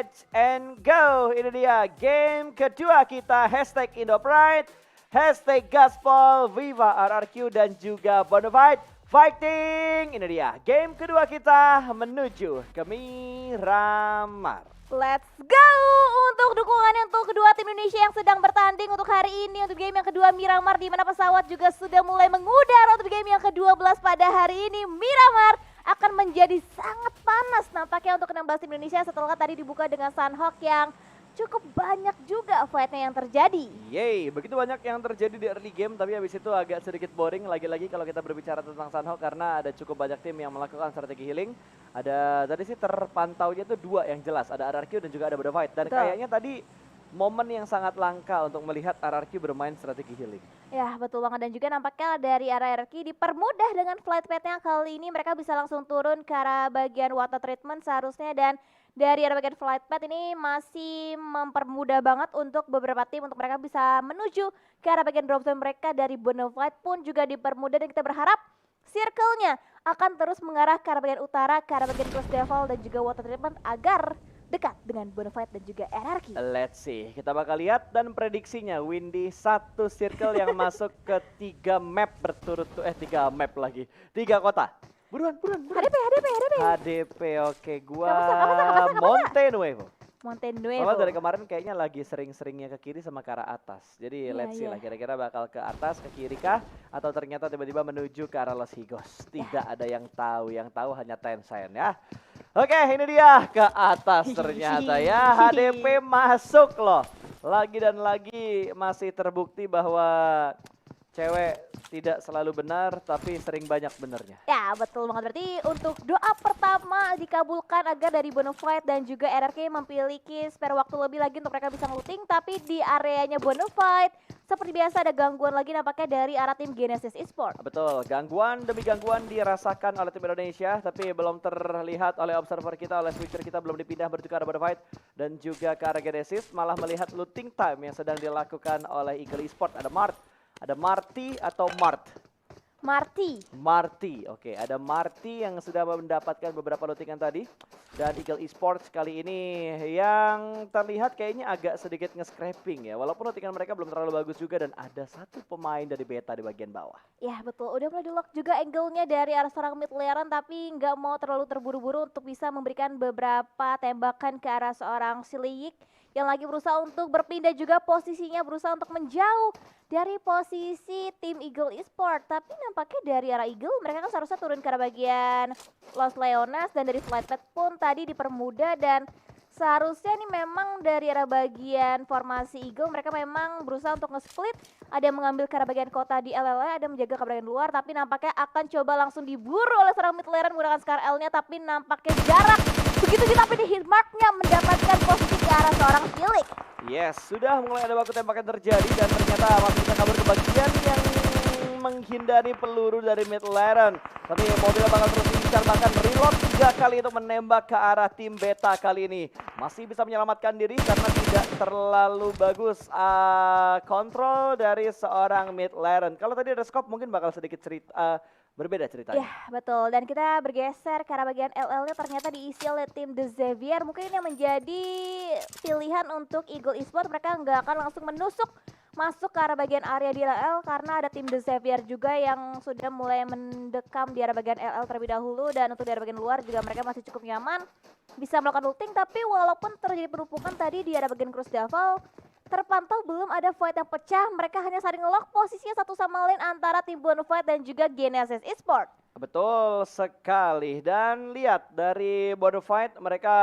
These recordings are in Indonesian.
Let's and go. Ini dia game kedua kita. Hashtag Indopride, hashtag Gaspol, Viva RRQ dan juga Bonafide Fighting. Ini dia game kedua kita menuju ke Miramar. Let's go untuk dukungan untuk kedua tim Indonesia yang sedang bertanding untuk hari ini untuk game yang kedua Miramar, di mana pesawat juga sudah mulai mengudara untuk game yang ke-12 pada hari ini. Miramar akan menjadi sangat panas nampaknya untuk 16 tim Indonesia setelah tadi dibuka dengan Sunhawk yang cukup banyak juga fightnya yang terjadi. Yeay, begitu banyak yang terjadi di early game, tapi habis itu agak sedikit boring lagi-lagi kalau kita berbicara tentang Sunhawk karena ada cukup banyak tim yang melakukan strategi healing. Ada tadi sih terpantaunya tuh dua yang jelas, ada RRQ dan juga ada Bonafide. Dan Betul. kayaknya tadi momen yang sangat langka untuk melihat RRQ bermain strategi healing. Ya betul banget, dan juga nampaknya dari arah RRQ dipermudah dengan flight path-nya kali ini. Mereka bisa langsung turun ke arah bagian water treatment seharusnya, dan dari arah bagian flight path ini masih mempermudah banget untuk beberapa tim untuk mereka bisa menuju ke arah bagian drop zone mereka. Dari Bonafide pun juga dipermudah dan kita berharap circle-nya akan terus mengarah ke arah bagian utara, ke arah bagian Cross Devil dan juga water treatment agar dekat dengan Bonafide dan juga RRQ. Let's see, kita bakal lihat dan prediksinya Windy satu circle yang masuk ke 3 map berturut-turut, 3 map lagi, 3 kota. Buruan. HDP. HDP, oke, gua Gak pasang. Monte Nuevo. Monte Soalnya Nuevo. dari kemarin kayaknya lagi sering-seringnya ke kiri sama ke arah atas. Jadi Iya, let's see iya. lah, kira-kira bakal ke atas, ke kiri kah? Atau ternyata tiba-tiba menuju ke arah Los Higos. Tidak ada yang tahu hanya Tencent ya. Oke, ini dia ke atas ternyata ya. HDP masuk loh. Lagi dan lagi masih terbukti bahwa cewek tidak selalu benar, tapi sering banyak benernya. Ya betul banget, berarti untuk doa pertama dikabulkan agar dari Bonafide dan juga RRQ memiliki spare waktu lebih lagi untuk mereka bisa ngeluting. Tapi di areanya Bonafide seperti biasa ada gangguan lagi nampaknya dari arah tim Genesis Esports. Betul, gangguan demi gangguan dirasakan oleh tim Indonesia, tapi belum terlihat oleh observer kita, oleh switcher kita belum dipindah menuju ke arah Bonafide dan juga ke arah Genesis, malah melihat looting time yang sedang dilakukan oleh Eagle Esports. Ada Marty atau Marty, oke, ada Marty yang sudah mendapatkan beberapa lootingan tadi. Dan Eagle Esports kali ini yang terlihat kayaknya agak sedikit nge-scraping ya. Walaupun lootingan mereka belum terlalu bagus juga dan ada satu pemain dari beta di bagian bawah. Ya betul, udah mulai di-lock juga angle-nya dari arah seorang mid laneran, tapi nggak mau terlalu terburu-buru untuk bisa memberikan beberapa tembakan ke arah seorang Siliyik yang lagi berusaha untuk berpindah juga posisinya, berusaha untuk menjauh dari posisi tim Eagle Esports. Tapi nampaknya dari arah Eagle mereka kan seharusnya turun ke arah bagian Los Leonas, dan dari flight path pun tadi dipermudah, dan seharusnya ini memang dari arah bagian formasi Eagle mereka memang berusaha untuk nge-split. Ada yang mengambil ke arah bagian kota di LLA, ada menjaga ke bagian luar, tapi nampaknya akan coba langsung diburu oleh seorang mid laner menggunakan Scar L-nya, tapi nampaknya jarak begitu tapi di hit mark-nya mendapatkan posisi ke arah seorang Silik. Yes, sudah mulai ada waktu tembakan terjadi dan ternyata masih bisa kabur ke bagian yang menghindari peluru dari mid lane. Tapi mobilnya bakal terus diincar, bahkan reload 3 kali untuk menembak ke arah tim beta kali ini. Masih bisa menyelamatkan diri karena tidak terlalu bagus kontrol dari seorang mid lane. Kalau tadi ada scope mungkin bakal sedikit berbeda ceritanya. Ya betul, dan kita bergeser ke arah bagian LL-nya ternyata diisi oleh tim The Xavier. Mungkin ini yang menjadi pilihan untuk Eagle Esports, mereka nggak akan langsung menusuk masuk ke arah bagian area di LL karena ada tim The Xavier juga yang sudah mulai mendekam di arah bagian LL terlebih dahulu. Dan untuk di arah bagian luar juga mereka masih cukup nyaman bisa melakukan ulting, tapi walaupun terjadi penumpukan tadi di arah bagian Cross Devil, terpantau belum ada fight yang pecah. Mereka hanya saling nge-lock posisinya satu sama lain antara tim Bonafide dan juga Genesis Esports. Betul sekali, dan lihat dari Bonafide mereka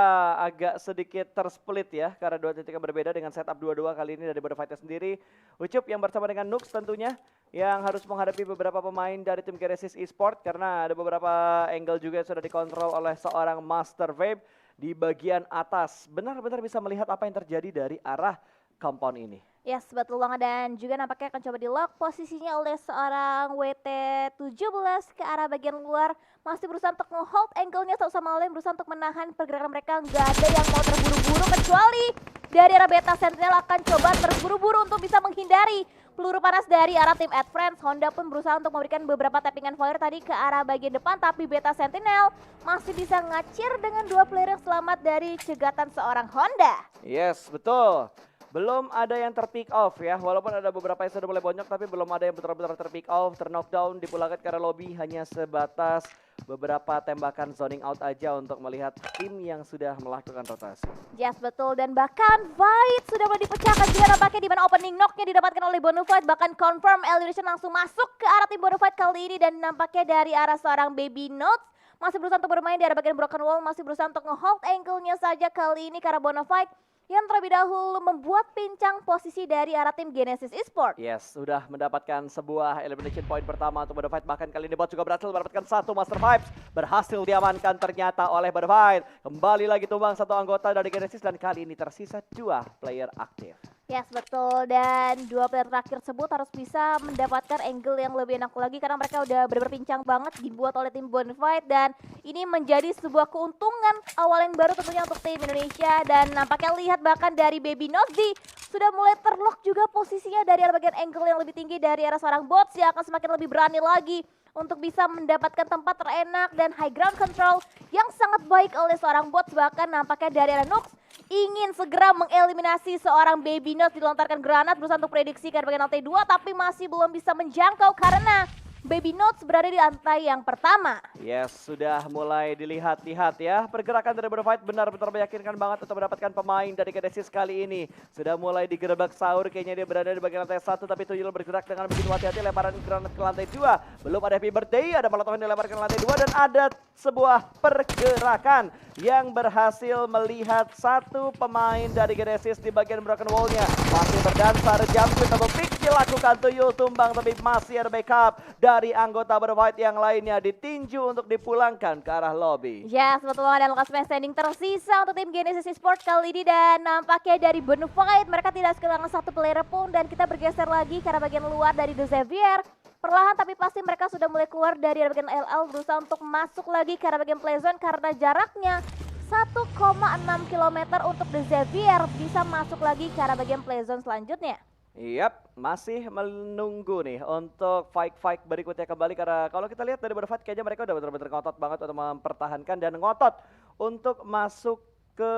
agak sedikit tersplit ya karena dua titik yang berbeda dengan setup 2-2 kali ini dari Bonafide sendiri. Ucup yang bersama dengan Nux tentunya yang harus menghadapi beberapa pemain dari tim Genesis Esports karena ada beberapa angle juga yang sudah dikontrol oleh seorang Master Vape di bagian atas. Benar-benar bisa melihat apa yang terjadi dari arah compound ini. Yes, betul banget, dan juga nampaknya akan coba di-lock posisinya oleh seorang WT17 ke arah bagian luar. Masih berusaha untuk nge-hold angle-nya satu sama lain, berusaha untuk menahan pergerakan mereka. Nggak ada yang mau terburu-buru kecuali dari arah beta Sentinel akan coba terburu-buru untuk bisa menghindari peluru panas dari arah tim Advance. Honda pun berusaha untuk memberikan beberapa tappingan fire tadi ke arah bagian depan, tapi Beta Sentinel masih bisa ngacir dengan 2 player yang selamat dari cegatan seorang Honda. Yes, betul. Belum ada yang terpick off ya, walaupun ada beberapa yang sudah mulai bonyok, tapi belum ada yang betul-betul terpick off, terknockdown, dipulangkan ke arah lobby, hanya sebatas beberapa tembakan zoning out aja untuk melihat tim yang sudah melakukan rotasi. Yes, betul, dan bahkan Fight sudah mulai dipecahkan juga nampaknya, di mana opening knocknya didapatkan oleh Bonafide, bahkan confirm elimination langsung masuk ke arah tim Bonafide kali ini, dan nampaknya dari arah seorang Baby Notes masih berusaha untuk bermain di arah bagian broken wall, masih berusaha untuk nge-hold angle-nya saja kali ini karena Bonafide yang terlebih dahulu membuat pincang posisi dari arah tim Genesis Esports. Yes, sudah mendapatkan sebuah elimination point pertama untuk Bonafide. Bahkan kali ini bot juga berhasil mendapatkan satu Master Vibes. Berhasil diamankan ternyata oleh Bonafide. Kembali lagi tumbang satu anggota dari Genesis dan kali ini tersisa 2 player aktif. Yes, betul, dan 2 player terakhir tersebut harus bisa mendapatkan angle yang lebih enak lagi karena mereka udah benar-benar pincang banget dibuat oleh tim Bonafide, dan ini menjadi sebuah keuntungan awal yang baru tentunya untuk tim Indonesia. Dan nampaknya lihat bahkan dari Baby Nozzy sudah mulai terlock juga posisinya dari arah bagian angle yang lebih tinggi dari arah seorang bots yang akan semakin lebih berani lagi untuk bisa mendapatkan tempat terenak dan high ground control yang sangat baik oleh seorang bots. Bahkan nampaknya dari arah Nux ingin segera mengeliminasi seorang Baby Notes, dilontarkan granat berusaha untuk prediksi ke bagian lantai 2, tapi masih belum bisa menjangkau karena Baby Notes berada di lantai yang pertama. Yes, sudah mulai dilihat-lihat ya. Pergerakan dari Bonafide benar-benar meyakinkan banget untuk mendapatkan pemain dari Genesis kali ini. Sudah mulai digerebek Saur, kayaknya dia berada di bagian lantai 1, tapi Tuyul bergerak dengan begitu hati-hati, lemparan granat ke lantai 2. Belum ada Happy Birthday, ada Molotov yang dilemparkan ke lantai 2, dan ada sebuah pergerakan yang berhasil melihat satu pemain dari Genesis di bagian broken wall-nya. Masih berdansa, jump double pick dilakukan Tuyul, tumbang, tapi masih ada backup dari anggota Bonafide yang lainnya, ditinju untuk dipulangkan ke arah lobby. Yes, betul, dan last man standing tersisa untuk tim Genesis Esports kali ini, dan nampaknya dari Bonafide mereka tidak kehilangan satu player pun. Dan kita bergeser lagi ke arah bagian luar dari The Xavier. Perlahan tapi pasti mereka sudah mulai keluar dari arah bagian LL, berusaha untuk masuk lagi ke arah bagian playzone karena jaraknya 1,6 km untuk The Xavier bisa masuk lagi ke arah bagian playzone selanjutnya. Yap, masih menunggu nih untuk fight berikutnya kembali, karena kalau kita lihat dari Bonafide kayaknya mereka udah benar-benar ngotot banget untuk mempertahankan dan ngotot untuk masuk ke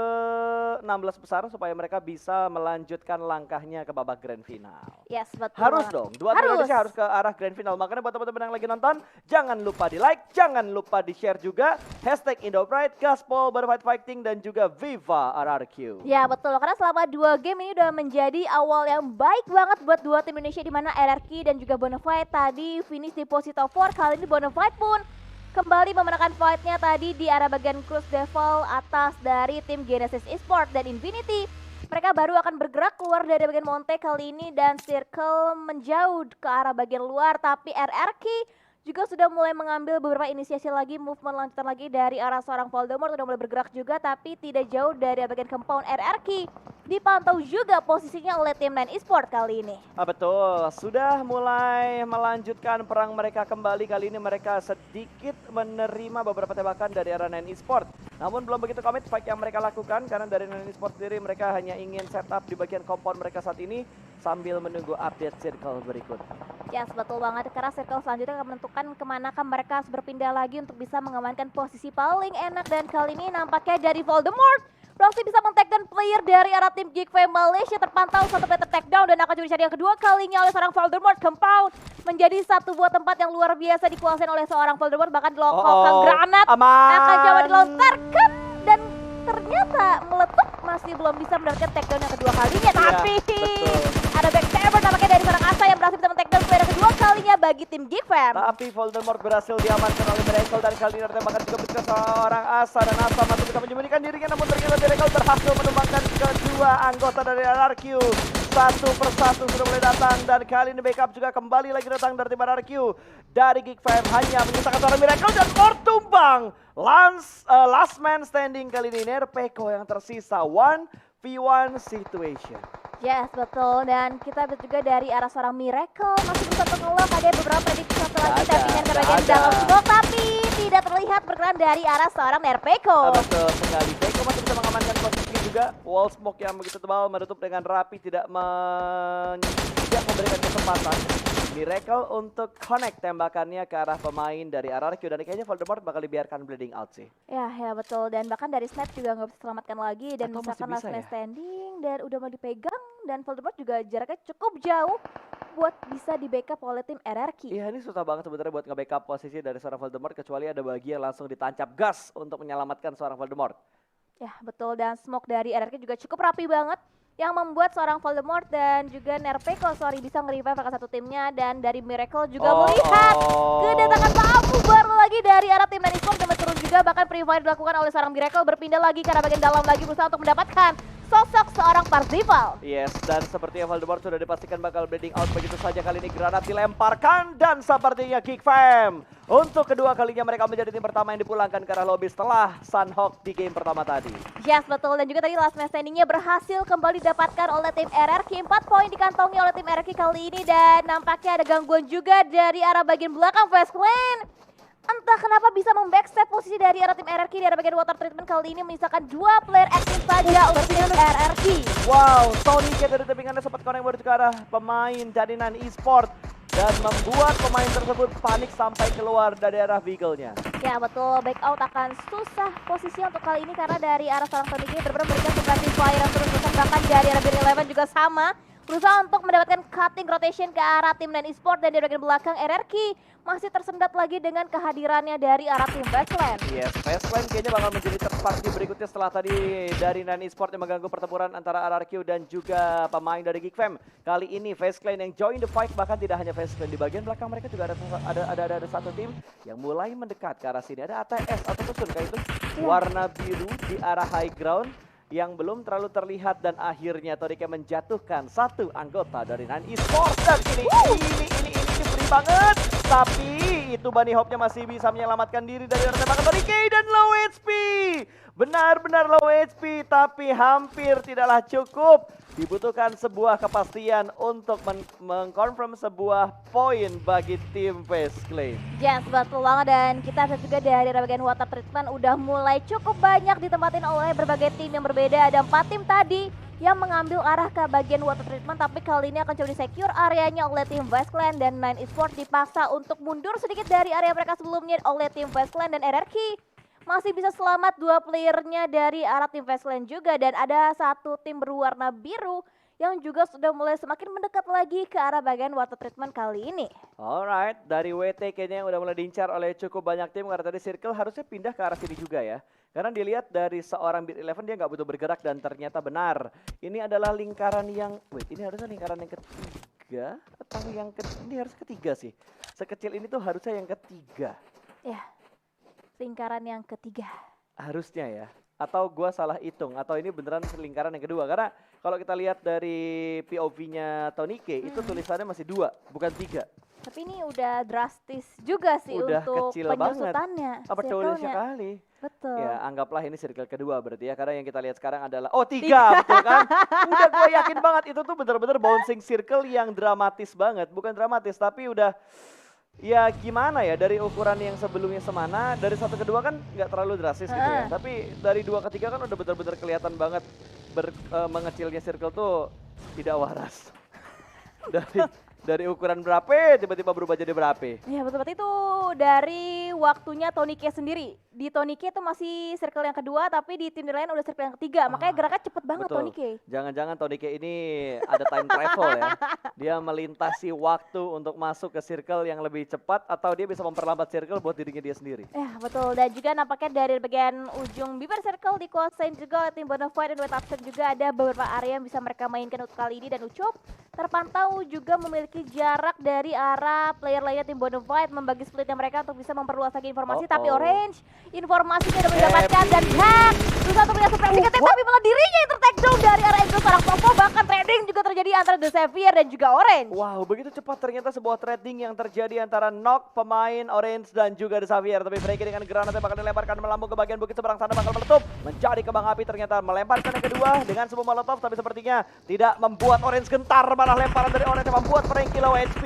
16 besar supaya mereka bisa melanjutkan langkahnya ke babak grand final. Yes, betul. Harus dong, dua tim Indonesia harus ke arah grand final. Makanya buat teman-teman yang lagi nonton, jangan lupa di like, jangan lupa di share juga. Hashtag IndoPride, Gaspol, Bonafide Fighting, dan juga Viva RRQ. Ya betul, karena selama 2 game ini udah menjadi awal yang baik banget buat 2 tim Indonesia, di mana RRQ dan juga Bonafide tadi finish di posisi top 4. Kali ini Bonafide pun kembali memenangkan fight-nya tadi di arah bagian Cruise Devil atas dari tim Genesis Esports dan Infinity. Mereka baru akan bergerak keluar dari bagian Monte kali ini dan circle menjauh ke arah bagian luar, tapi RRQ juga sudah mulai mengambil beberapa inisiasi lagi, movement lanjutan lagi dari arah seorang Voldemort, sudah mulai bergerak juga tapi tidak jauh dari bagian compound RRQ. Dipantau juga posisinya oleh tim 9 Esports kali ini. Betul, sudah mulai melanjutkan perang mereka kembali. Kali ini mereka sedikit menerima beberapa tembakan dari arah 9 Esports. Namun belum begitu komit fight yang mereka lakukan, karena dari 9 Esports sendiri mereka hanya ingin setup di bagian compound mereka saat ini sambil menunggu update circle berikut. Yes, betul banget, karena circle selanjutnya akan menentukan kemana mereka harus berpindah lagi untuk bisa mengamankan posisi paling enak. Dan kali ini nampaknya dari Voldemort berhasil bisa men-takedown player dari arah tim Geek Fam Malaysia. Terpantau satu player takedown dan akan jadi yang kedua kalinya oleh seorang Voldemort. Compound menjadi satu buah tempat yang luar biasa dikuasai oleh seorang Voldemort, bahkan dilontarkan granat akan coba dilontarkan dan ternyata meletup, masih belum bisa mendapatkan takedown yang kedua kalinya. Tapi ada backstabber nampaknya dari seorang Asa yang berhasil bisa men-takedown player yang kedua kalinya bagi tim Geek Fam. Tapi Voldemort berhasil diamankan oleh Miracle, dan kali ini ada tembakan juga begitu seorang Asa, dan Asa masih bisa menyembunyikan dirinya, namun ternyata Miracle berhasil menumbangkan kedua anggota dari RRQ. Satu persatu sudah mulai datang, dan kali ini backup juga kembali lagi datang dari tim RRQ. Dari Geek Fam hanya menyisakan seorang Miracle dan Mort tumbang. Last man standing kali ini Nerpeko yang tersisa, 1v1 situation. Yes, betul, dan kita lihat juga dari arah seorang Miracle masih bisa mengelak, ada beberapa prediksi satu lagi tappingan ke bagian dalam smoke, tapi tidak terlihat bergerak dari arah seorang Nerpeko. Betul sekali, Beko masih bisa mengamankan posisi juga juga. Wall smoke yang begitu tebal menutup dengan rapi, tidak memberikan kesempatan Miracle untuk connect tembakannya ke arah pemain dari RRQ, dan kayaknya Voldemort bakal dibiarkan bleeding out sih. Ya betul, dan bahkan dari snap juga nggak bisa selamatkan lagi, dan Atau misalkan masih last bisa man ya? standing dan udah mau dipegang, dan Voldemort juga jaraknya cukup jauh buat bisa di backup oleh tim RRQ. Iya, ini susah banget sebenarnya buat nge-backup posisi dari seorang Voldemort, kecuali ada bagian langsung ditancap gas untuk menyelamatkan seorang Voldemort. Ya betul, dan smoke dari RRQ juga cukup rapi banget, yang membuat seorang Voldemort dan juga Nerpeko bisa nge-revive salah satu timnya, dan dari Miracle juga melihat kedatangan tamu baru lagi dari arah tim Esports, dan turun juga, bahkan pre-fire dilakukan oleh seorang Miracle, berpindah lagi karena bagian dalam lagi berusaha untuk mendapatkan sosok seorang Parzival. Yes, dan sepertinya Voldemort sudah dipastikan bakal bleeding out begitu saja. Kali ini granat dilemparkan, dan sepertinya Geek Fam untuk kedua kalinya mereka menjadi tim pertama yang dipulangkan ke arah lobby setelah Sunhawk di game pertama tadi. Yes betul, dan juga tadi last man standingnya berhasil kembali didapatkan oleh tim RRQ. 4 poin dikantongi oleh tim RRQ kali ini, dan nampaknya ada gangguan juga dari arah bagian belakang Fast Clan. Entah kenapa bisa membackstep posisi dari arah tim RRQ di arah bagian water treatment kali ini, menyisakan 2 player aktif saja untuk tim RRQ. Wow, Tony K dari tebingannya sempat connect menuju ke arah pemain dari Nan Esports dan membuat pemain tersebut panik sampai keluar dari arah vehicle-nya. Ya betul, back out akan susah posisi untuk kali ini karena dari arah seorang Tony K benar-benar memberikan seperti fire yang terus-terusan, bahkan dari arah Beer Eleven juga sama. Berusaha untuk mendapatkan cutting rotation ke arah tim Nan Esports, dan di bagian belakang RRQ masih tersendat lagi dengan kehadirannya dari arah tim Fastland. Yes, Fastland kayaknya bakal menjadi third party berikutnya setelah tadi dari Nan Esports yang mengganggu pertempuran antara RRQ dan juga pemain dari Geek Fam. Kali ini Fastland yang join the fight, bahkan tidak hanya Fastland, di bagian belakang mereka juga ada satu tim yang mulai mendekat ke arah sini. Ada ATS atau Tusun kayak itu, warna biru di arah high ground yang belum terlalu terlihat, dan akhirnya Torike menjatuhkan satu anggota dari Nan Esports, dan ini free banget, tapi itu Bunny Hop-nya masih bisa menyelamatkan diri dari tembakan Torike, dan low HP, benar-benar low HP, tapi hampir tidaklah cukup. Dibutuhkan sebuah kepastian untuk mengkonfirm sebuah poin bagi tim Fastclan. Yes, betul banget, dan kita lihat juga dari bagian water treatment udah mulai cukup banyak ditempatin oleh berbagai tim yang berbeda. Ada 4 tim tadi yang mengambil arah ke bagian water treatment, tapi kali ini akan coba di-secure areanya oleh tim Fastclan, dan Nine Esports dipaksa untuk mundur sedikit dari area mereka sebelumnya oleh tim Fastclan, dan RRQ masih bisa selamat 2 playernya dari arah tim Fastclan juga, dan ada satu tim berwarna biru yang juga sudah mulai semakin mendekat lagi ke arah bagian water treatment kali ini. Alright, dari WT kayaknya yang udah mulai diincar oleh cukup banyak tim, karena tadi Circle harusnya pindah ke arah sini juga ya. Karena dilihat dari seorang Beat Eleven dia nggak butuh bergerak, dan ternyata benar. Ini adalah lingkaran yang, ini harusnya lingkaran yang ketiga atau yang ini harus ketiga sih. Sekecil ini tuh harusnya yang ketiga. Ya, lingkaran yang ketiga. Harusnya ya. Atau gua salah hitung, atau ini beneran lingkaran yang kedua. Karena kalau kita lihat dari POV-nya Tony K, itu tulisannya masih 2, bukan 3. Tapi ini udah drastis juga sih Udah untuk kecil penyusutannya. Betul sekali. Betul. Ya, anggaplah ini circle kedua berarti ya, karena yang kita lihat sekarang adalah 3, betul kan? Udah gue yakin banget itu tuh bener-bener bouncing circle yang dramatis banget. Bukan dramatis, tapi udah ya gimana ya, dari ukuran yang sebelumnya semana, dari 1 ke 2 kan nggak terlalu drastis gitu ya. Tapi dari 2 ke 3 kan udah bener-bener kelihatan banget mengecilnya circle tuh tidak waras. Dari ukuran berapa tiba-tiba berubah jadi berapa. Ya betul, berarti itu dari waktunya Tony K sendiri. Di Tony K itu masih circle yang kedua, tapi di tim lain udah circle yang ketiga. Makanya geraknya cepet banget betul. Tony K. Jangan-jangan Tony K ini ada time travel ya. Dia melintasi waktu untuk masuk ke circle yang lebih cepat, atau dia bisa memperlambat circle buat dirinya dia sendiri. Ya betul, dan juga nampaknya dari bagian ujung bibir circle dikuasain juga oleh tim Bonafide dan White Absent, juga ada beberapa area yang bisa mereka mainkan untuk kali ini, dan Ucop terpantau juga memiliki jarak dari arah player lainnya tim Bonafide, membagi splitnya mereka untuk bisa memperluas lagi informasi. Tapi Orange informasinya udah mendapatkan, dan Hack berusaha untuk punya suppressing attack, tapi malah dirinya yang ter-take down dari arah Angel seorang Popo. Bahkan trading juga terjadi antara The Xavier dan juga Orange. Wow, begitu cepat ternyata sebuah trading yang terjadi antara Nok, pemain Orange dan juga The Xavier. Tapi Frankie dengan granat yang bakal dilemparkan melambung ke bagian bukit seberang sana, bakal meletup mencari kembang api. Ternyata melemparkan yang kedua dengan sebuah molotov, tapi sepertinya tidak membuat Orange gentar. Malah lemparan dari Orange yang membuat Frankie low HP.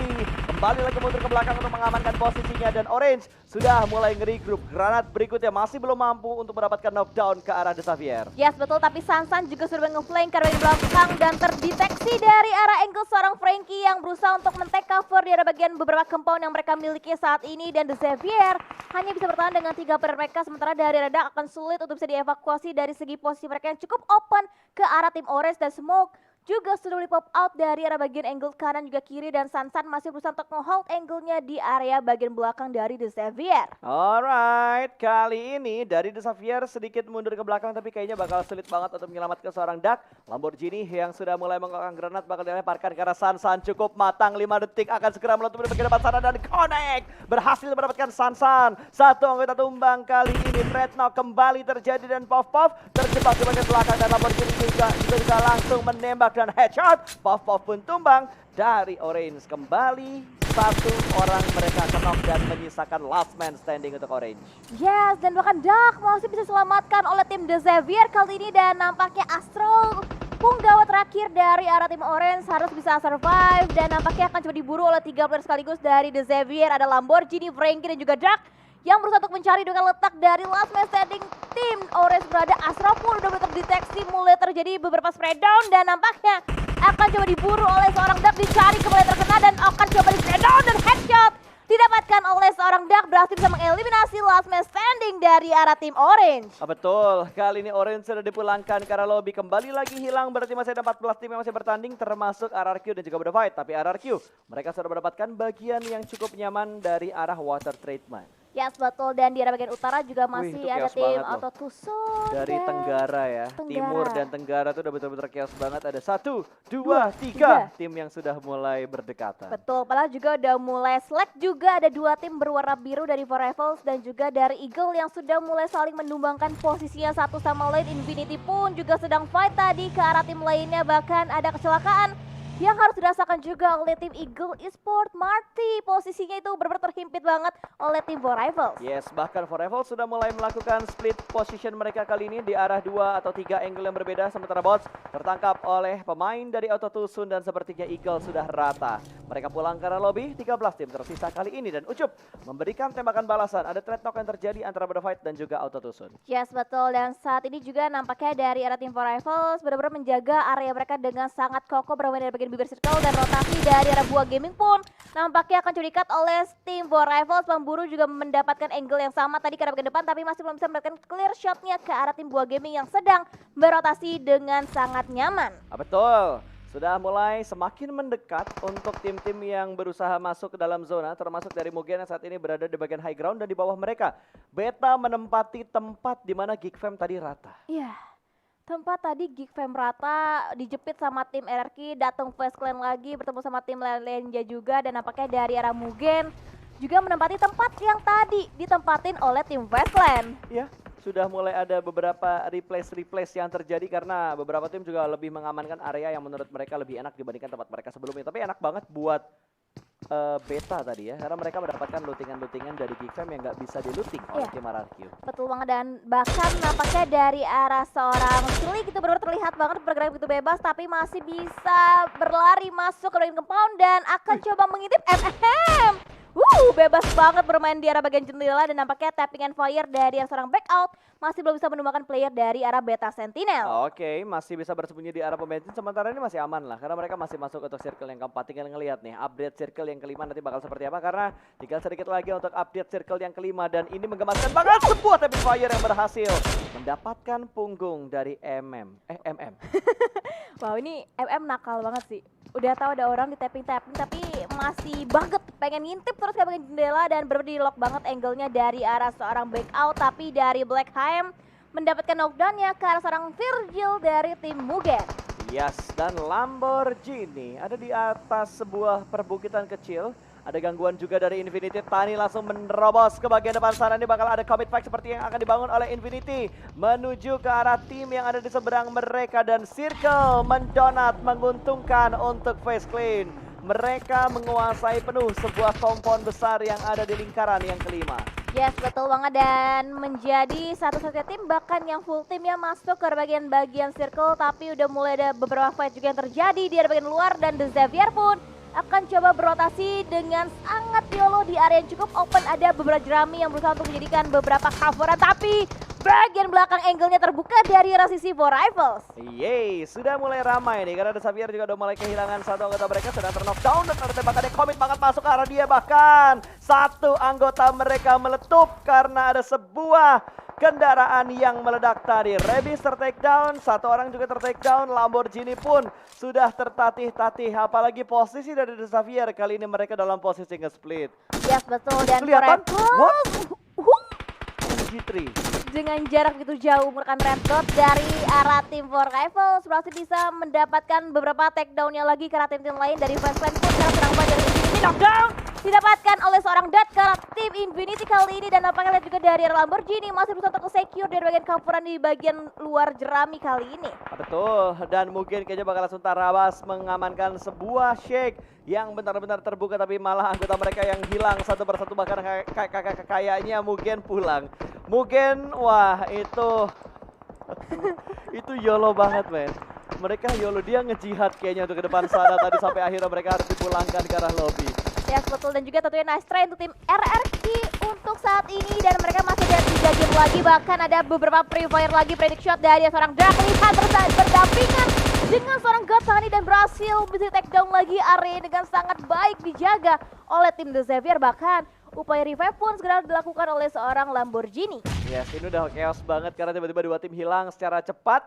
kembali lagi mundur ke belakang untuk mengamankan posisinya dan Orange sudah mulai nge-regroup. Granat berikutnya masih belum mampu untuk mendapatkan knockdown ke arah The Xavier. Yes, betul, tapi Sansan juga sudah nge-flank karena di belakang dan terdeteksi dari arah angle seorang Frankie yang berusaha untuk men-take cover di arah bagian beberapa compound yang mereka miliki saat ini, dan The Xavier hanya bisa bertahan dengan 3 player mereka, sementara dari Redak akan sulit untuk bisa dievakuasi dari segi posisi mereka yang cukup open ke arah tim Orange, dan Smoke juga sudah mulai pop out dari arah bagian angle kanan juga kiri, dan Sansan masih berusaha untuk nge-hold angle-nya di area bagian belakang dari The Xavier. Alright, kali ini dari The Xavier sedikit mundur ke belakang tapi kayaknya bakal sulit banget untuk menyelamatkan seorang Duck. Lamborghini yang sudah mulai mengeluarkan granat bakal dilemparkan karena Sansan cukup matang, 5 detik akan segera meletup di bagian depan sana dan connect. Berhasil mendapatkan Sansan. Satu anggota tumbang kali ini. Dreadnought kembali terjadi dan Puff terjebak di bagian belakang dan Lamborghini juga bisa langsung menembak dan headshot. Puff pun tumbang dari Orange. Kembali satu orang mereka knock dan menyisakan last man standing untuk Orange. Yes, dan bahkan Duck masih bisa diselamatkan oleh tim The Xavier kali ini, dan nampaknya Astro punggawa terakhir dari arah tim Orange harus bisa survive, dan nampaknya akan coba diburu oleh 3 player sekaligus dari The Xavier. Ada Lamborghini, Frankie dan juga Duck yang berusaha untuk mencari dengan letak dari last man standing tim Orange berada. Astro pun udah terdeteksi mulai terjadi beberapa spray down, dan nampaknya akan coba diburu oleh seorang Duck, dicari kembali terkena dan akan coba di spray down dan headshot didapatkan oleh seorang Duck, berhasil bisa mengeliminasi last man standing dari arah tim Orange. Betul, kali ini Orange sudah dipulangkan karena lobby kembali lagi hilang, berarti masih ada 14 tim yang masih bertanding termasuk RRQ dan juga Bodofight. Tapi RRQ mereka sudah mendapatkan bagian yang cukup nyaman dari arah water treatment. Yes, betul, dan di arah bagian utara juga masih itu ada chaos tim banget loh. Auto Tucson Dari dan Tenggara ya, Tenggara. Timur dan Tenggara tuh udah betul-betul chaos banget. Ada 1, 2, 3 tim yang sudah mulai berdekatan. Betul, padahal juga udah mulai select juga, ada 2 tim berwarna biru dari Four Rivals dan juga dari Eagle yang sudah mulai saling menumbangkan posisinya satu sama lain. Infinity pun juga sedang fight tadi ke arah tim lainnya, bahkan ada kecelakaan yang harus dirasakan juga oleh tim Eagle Esport. Marty posisinya itu benar-benar terhimpit banget oleh tim Four Rivals. Yes, bahkan Four Rivals sudah mulai melakukan split position mereka kali ini di arah 2 atau 3 angle yang berbeda, sementara Bots tertangkap oleh pemain dari Auto Tucson dan sepertinya Eagle sudah rata. Mereka pulang ke arah lobby, 13 tim tersisa kali ini dan Ucup memberikan tembakan balasan. Ada trade knock yang terjadi antara Bodofight dan juga Auto Tucson. Yes, betul, dan saat ini juga nampaknya dari arah tim Four Rivals benar-benar menjaga area mereka dengan sangat kokoh, bermain dari bagian bibir circle, dan rotasi dari arah Buah Gaming pun nampaknya akan curikat oleh tim Four Rivals. Pemburu juga mendapatkan angle yang sama tadi ke arah bagian depan, tapi masih belum bisa mendapatkan clear shotnya ke arah tim Buah Gaming yang sedang berotasi dengan sangat nyaman. Betul, sudah mulai semakin mendekat untuk tim-tim yang berusaha masuk ke dalam zona, termasuk dari Mugen yang saat ini berada di bagian high ground dan di bawah mereka Beta menempati tempat di mana Geek Fam tadi rata. Iya, tempat tadi Geek Fam rata, dijepit sama tim RRQ, datang Fast Clan lagi bertemu sama tim Lenja juga, dan nampaknya dari arah Mugen juga menempati tempat yang tadi ditempatin oleh tim Fast Clan. Iya, sudah mulai ada beberapa replace yang terjadi karena beberapa tim juga lebih mengamankan area yang menurut mereka lebih enak dibandingkan tempat mereka sebelumnya. Tapi enak banget buat Beta tadi ya, karena mereka mendapatkan lootingan-lootingan dari Geek Fam yang nggak bisa dilooting oleh tim RRQ. Betul banget, dan bahkan nampaknya dari arah seorang Slick itu benar-benar terlihat banget bergerak begitu bebas, tapi masih bisa berlari masuk ke bagian compound dan akan coba mengintip MM. Bebas banget bermain di arah bagian jendela, dan nampaknya tapping and fire dari yang seorang backout masih belum bisa menemukan player dari arah Beta Sentinel. Oke, masih bisa bersembunyi di arah pembensin, sementara ini masih aman lah karena mereka masih masuk untuk circle yang keempat. Tinggal ngelihat nih update circle yang kelima nanti bakal seperti apa, karena tinggal sedikit lagi untuk update circle yang kelima, dan ini menggemaskan banget, sebuah tapping fire yang berhasil mendapatkan punggung dari MM. Wow, ini MM nakal banget sih. Udah tahu ada orang di tapping-tapping tapi masih banget pengen ngintip terus ke bagian jendela, dan berbeda lock banget angle-nya dari arah seorang backout, tapi dari Blackheim mendapatkan knockdown-nya ke arah seorang Virgil dari tim Mugen. Yes, dan Lamborghini ada di atas sebuah perbukitan kecil. Ada gangguan juga dari Infinity. Tani langsung menerobos ke bagian depan sana. Ini bakal ada commit fight seperti yang akan dibangun oleh Infinity menuju ke arah tim yang ada di seberang mereka, dan Circle mendonat menguntungkan untuk Face Clean. Mereka menguasai penuh sebuah kompon besar yang ada di lingkaran yang kelima. Yes, betul banget, dan menjadi satu-satunya tim bahkan yang full timnya masuk ke bagian circle, tapi udah mulai ada beberapa fight juga yang terjadi di bagian luar, dan The Xavier pun akan coba berotasi dengan sangat YOLO di area yang cukup open. Ada beberapa jerami yang berusaha untuk menjadikan beberapa coveran, tapi bagian belakang angle-nya terbuka dari arah sisi For Rivals. Yeay, sudah mulai ramai nih karena The Xavier juga udah mulai kehilangan satu anggota mereka, sedang knockdown dan ada tembakannya komit banget masuk ke arah dia, bahkan satu anggota mereka meletup karena ada sebuah kendaraan yang meledak tadi. Rebis tertakedown, satu orang juga tertakedown, Lamborghini pun sudah tertatih-tatih, apalagi posisi dari The Xavier kali ini mereka dalam posisi nge-split. Yes, betul, dan For Kelihatan? What? Rivals G3. dengan jarak begitu jauh merupakan red dot dari arah tim For Rivals berhasil bisa mendapatkan beberapa takedownnya lagi karena tim-tim lain dari Fastland pun karena serangan dari Infinity knockdown didapatkan oleh seorang dot karena tim Infinity kali ini, dan nampaknya lihat juga dari arah Lamborghini masih berusaha untuk secure dari bagian campuran di bagian luar jerami kali ini. Betul, dan mungkin kayaknya bakal langsung Tarabas mengamankan sebuah shake yang benar-benar terbuka, tapi malah anggota mereka yang hilang satu persatu, bahkan kayaknya mungkin pulang. Mungkin, wah itu YOLO banget men. Mereka YOLO, dia ngejihad kayaknya untuk ke depan sana tadi sampai akhirnya mereka harus dipulangkan ke arah lobby. Yes, betul, dan juga tentunya nice try untuk tim RRQ untuk saat ini, dan mereka masih ada 3 game lagi, bahkan ada beberapa pre-fire lagi predict shot dari seorang Dark Hunter saat berdampingan dengan seorang God Sunny dan berhasil bisa take down lagi area dengan sangat baik dijaga oleh tim The Xavier, bahkan upaya revive pun segera dilakukan oleh seorang Lamborghini. Yes, ini udah chaos banget karena tiba-tiba dua tim hilang secara cepat.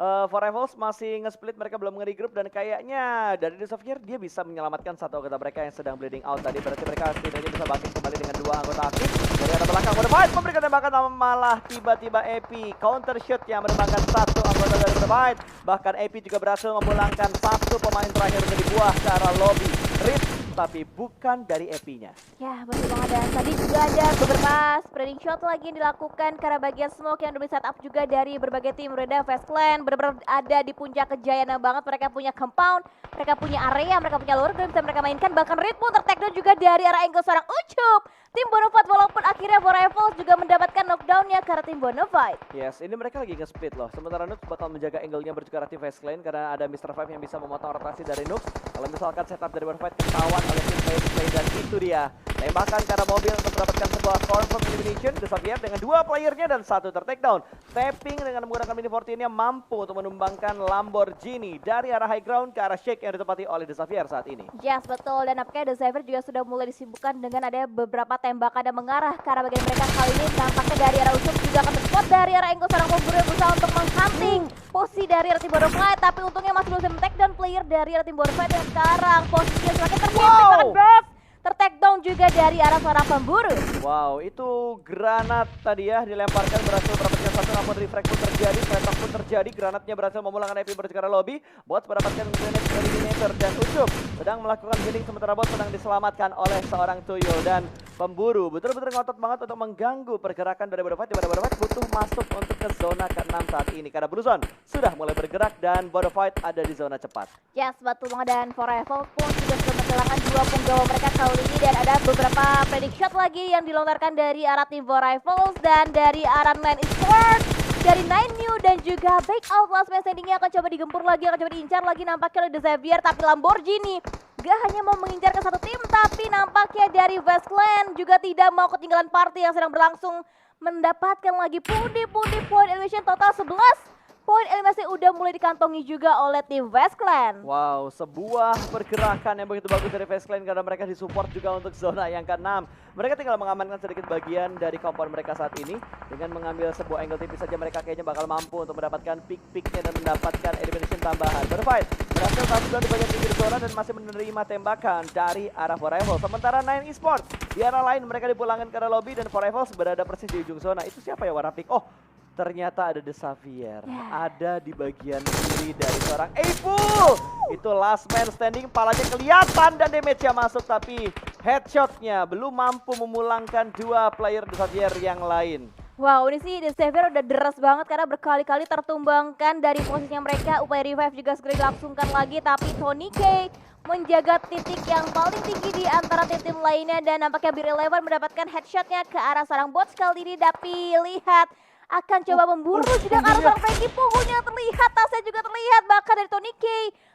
For Rivals masih nge-split, mereka belum nge-regroup, dan kayaknya dari The Xavier dia bisa menyelamatkan satu anggota mereka yang sedang bleeding out tadi. Berarti mereka setidaknya bisa bangkit kembali dengan dua anggota aktif. Dari arah belakang Modified memberikan tembakan, malah tiba-tiba Epi counter shoot yang menembakkan satu anggota dari Modified. Bahkan Epi juga berhasil memulangkan satu pemain terakhir untuk dibuah ke arah lobby. Rip, tapi bukan dari Epinya. Ya, betul banget, dan tadi juga ada beberapa spreading shot lagi yang dilakukan karena bagian smoke yang udah di setup juga dari berbagai tim. Reda Fast Clan benar-benar ada di puncak kejayaan banget. Mereka punya compound, mereka punya area, mereka punya lower ground bisa mereka mainkan. Bahkan Reed pun tertakedown juga dari arah angle seorang Ucup. Tim Bonafide walaupun akhirnya For Rivals juga mendapatkan knockdownnya karena tim Bonafide. Yes, ini mereka lagi nge-split loh. Sementara Nooks bakal menjaga angle-nya berjuga tim Fast Clan karena ada Mr. Five yang bisa memotong rotasi dari Nooks. Kalau misalkan setup dari Bonafide ketahuan oleh tim Fast Clan, dan itu dia. Tembakan karena mobil untuk mendapatkan sebuah confirm elimination. The Xavier dengan dua playernya dan satu tertakedown. Tapping dengan menggunakan mini 14-nya mampu untuk menumbangkan Lamborghini dari arah high ground ke arah shake yang ditempati oleh The Xavier saat ini. Yes, betul, dan nampaknya The Xavier juga sudah mulai disibukkan dengan ada beberapa tembakan yang mengarah ke arah bagian mereka. Kali ini nampaknya dari arah Ucup juga akan terspot dari arah angle seorang pemburu yang berusaha untuk menghunting posisi dari arah tim Bonafide, tapi untungnya masih bisa men-takedown player dari arah tim Bonafide yang sekarang posisinya semakin terpilih. Tertakedown juga dari arah seorang pemburu. Wow, itu granat tadi ya dilemparkan, berhasil mendapatkan satu, namun refract pun terjadi, fletok pun terjadi, granatnya berhasil memulangkan Epi berjuga lobby. Bot mendapatkan granat eliminator dan Ucup sedang melakukan healing, sementara Bot sedang diselamatkan oleh seorang Tuyul, dan pemburu betul-betul ngotot banget untuk mengganggu pergerakan dari Bonafide, di mana Bonafide butuh masuk untuk ke zona ke-6 saat ini karena Blue Zone sudah mulai bergerak dan Bonafide ada di zona cepat. Yes, betul banget, dan For Rivals pun sudah kehilangan dua penggawa mereka kali ini, dan ada beberapa predict shot lagi yang dilontarkan dari arah tim For Rivals dan dari arah Nine Esports, dari Nine New, dan juga back out last man standingnya akan coba digempur lagi, akan coba diincar lagi nampaknya oleh The Xavier, tapi Lamborghini gak hanya mau mengincar ke satu tim, tapi nampaknya dari Fast Clan juga tidak mau ketinggalan party yang sedang berlangsung, mendapatkan lagi pundi-pundi poin elimination total 11. Poin eliminasi udah mulai dikantongi juga oleh tim Fast Clan. Wow, sebuah pergerakan yang begitu bagus dari Fast Clan karena mereka disupport juga untuk zona yang ke-6. Mereka tinggal mengamankan sedikit bagian dari compound mereka saat ini dengan mengambil sebuah angle tipis saja. Mereka kayaknya bakal mampu untuk mendapatkan pick-picknya dan mendapatkan elimination tambahan. Bonafide berhasil tampil di bagian pinggir zona dan masih menerima tembakan dari arah For Rivals. Sementara Nine Esports di arah lain mereka dipulangkan ke arah lobby dan For Rivals berada persis di ujung zona. Itu siapa ya warna pick? Oh, ternyata ada The Xavier, ada di bagian kiri dari seorang Apple. Itu last man standing, palanya kelihatan dan damage-nya masuk, tapi headshot-nya belum mampu memulangkan dua player The Xavier yang lain. Wow, ini sih The Xavier udah deras banget karena berkali-kali tertumbangkan dari posisinya mereka. Upaya revive juga segera dilangsungkan lagi, tapi Tony K menjaga titik yang paling tinggi di antara tim-tim lainnya, dan nampaknya Bir Eleven mendapatkan headshot-nya ke arah seorang bot kali ini, tapi lihat akan coba memburu juga ke arah seorang Frankie. Punggungnya terlihat, tasnya juga terlihat, bahkan dari Tony K.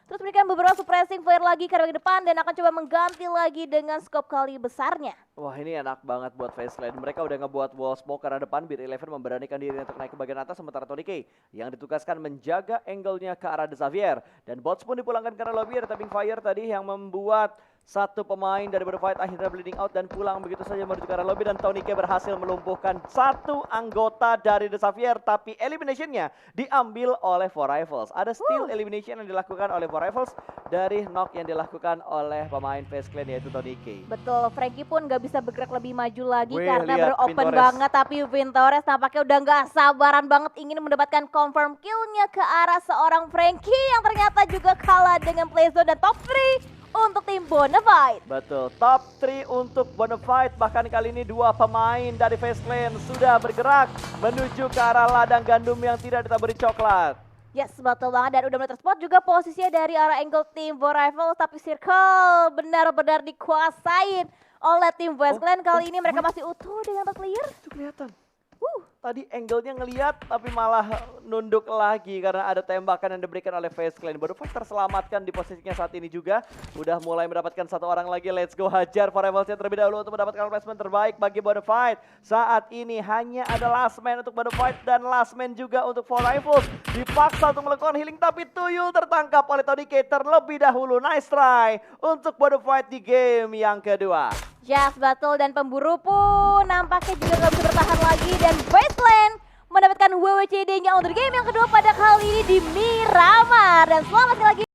Terus terus berikan beberapa suppressing flare lagi ke depan dan akan coba mengganti lagi dengan scope kali besarnya. Wah, ini enak banget buat Faceland. Mereka udah ngebuat wall smoke ke arah depan. Beat Eleven memberanikan diri untuk naik ke bagian atas. Sementara Tony K yang ditugaskan menjaga angle-nya ke arah The Xavier. Dan bots pun dipulangkan ke arah lobby. Ada tapping fire tadi yang membuat satu pemain dari Bodo Fight akhirnya bleeding out dan pulang begitu saja menuju ke arah lobby. Dan Tony K berhasil melumpuhkan satu anggota dari The Xavier. Tapi eliminationnya diambil oleh Four Rivals. Ada steal elimination yang dilakukan oleh Four Rivals dari knock yang dilakukan oleh pemain Face Clan yaitu Tony K. Betul, Frankie pun nggak bisa bergerak lebih maju lagi Wih, karena lihat beropen Vintores. banget. Tapi Vintores nampaknya udah nggak sabaran banget ingin mendapatkan confirm killnya ke arah seorang Frankie yang ternyata juga kalah dengan Playzone dan top 3 untuk tim Bonafide. Betul, top 3 untuk Bonafide. Bahkan kali ini dua pemain dari Face Clan sudah bergerak menuju ke arah ladang gandum yang tidak ditaburi coklat. Yes, betul banget. Dan udah mulai terspot juga posisinya dari arah angle tim Four Rivals. Tapi circle benar-benar dikuasain oleh tim West Clan. Kali ini mereka masih utuh dengan 4 player. Itu kelihatan. Tadi angle-nya ngeliat tapi malah nunduk lagi karena ada tembakan yang diberikan oleh Face Clan. Bonafide terselamatkan di posisinya saat ini juga. Udah mulai mendapatkan satu orang lagi. Let's go hajar Four Rivals-nya terlebih dahulu untuk mendapatkan placement terbaik bagi Bonafide. Saat ini hanya ada last man untuk Bonafide dan last man juga untuk Four Rivals. Dipaksa untuk melakukan healing tapi Tuyul tertangkap oleh Tony K terlebih dahulu. Nice try untuk Bonafide di game yang kedua. Yes, betul. Dan pemburu pun nampaknya juga gak bisa bertahan lagi. Dan Wasteland mendapatkan WWCD-nya untuk game yang kedua pada kali ini di Miramar. Dan selamat sekali lagi